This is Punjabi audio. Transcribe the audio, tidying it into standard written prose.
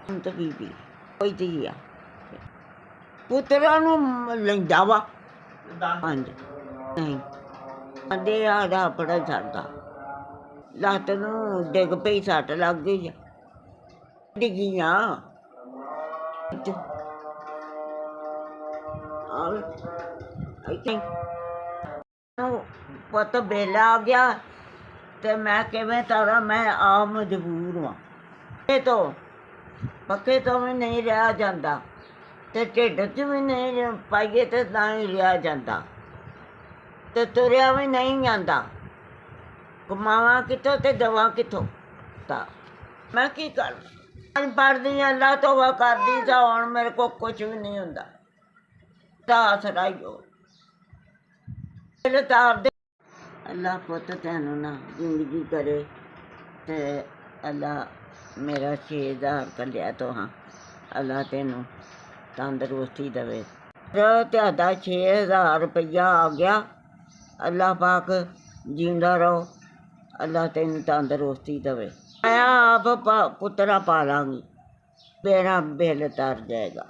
ਹੁਣ ਤਾਂ ਬੀਬੀ ਕੋਈ ਧੀ ਆ ਪੁੱਤਰਾਂ ਨੂੰ ਲੈਂਦਾ ਵਾ ਹਾਂਜੀ ਨਹੀਂ ਆਂਦੇ ਆ ਬੜਾ ਛੱਡਦਾ ਲੱਤ ਨੂੰ ਡਿੱਗ ਪਈ ਸੱਟ ਲੱਗ ਗਈ ਡਿੱਗੀ ਆ ਪੁੱਤ ਵੇਲਾ ਆ ਗਿਆ ਤੇ ਮੈਂ ਕਿਵੇਂ ਤਾਰਾ ਮੈਂ ਆ ਮਜਬੂਰ ਹਾਂ ਪੱਕੇ ਤੋਂ ਵੀ ਨਹੀਂ ਰਿਹਾ ਜਾਂਦਾ ਤੇ ਢਿੱਡ 'ਚ ਵੀ ਨਹੀਂ ਪਾਈਏ ਤੇ ਤਾਂ ਹੀ ਰਿਹਾ ਜਾਂਦਾ ਤੇ ਤੁਰਿਆ ਵੀ ਨਹੀਂ ਜਾਂਦਾ ਕਮਾਵਾਂ ਕਿੱਥੋਂ ਤੇ ਦਵਾਂ ਕਿੱਥੋਂ ਤਾਂ ਮੈਂ ਕੀ ਕਰਾਂ ਪੜ੍ਹਦੀ ਹਾਂ ਅੱਲਾ ਤੋਬਾ ਕਰਦੀ ਤਾਂ ਹੁਣ ਮੇਰੇ ਕੋਲ ਕੁਛ ਵੀ ਨਹੀਂ ਹੁੰਦਾ ਤਾਂ ਆਸਰਾ ਹੀ ਹੋ ਤਾਰਦੇ ਅੱਲਾ ਪੁੱਤ ਤੈਨੂੰ ਨਾ ਜ਼ਿੰਦਗੀ ਕਰੇ ਤੇ ਅੱਲਾ ਮੇਰਾ 6000 ਕੱਲਿਆ ਤੋਂ ਹਾਂ ਅੱਲਾ ਤੈਨੂੰ ਤੰਦਰੁਸਤੀ ਦੇਵੇ ਤੁਹਾਡਾ 6000 ਰੁਪਈਆ ਆ ਗਿਆ ਅੱਲਾ ਪਾਕ ਜਿਉਂਦਾ ਰਹੋ ਅੱਲਾ ਤੈਨੂੰ ਤੰਦਰੁਸਤੀ ਦੇਵੇ ਮੈਂ ਆਪ ਪੁੱਤਰਾ ਪਾ ਲਾਂਗੀ ਮੇਰਾ ਬਿੱਲ ਤਰ ਜਾਏਗਾ।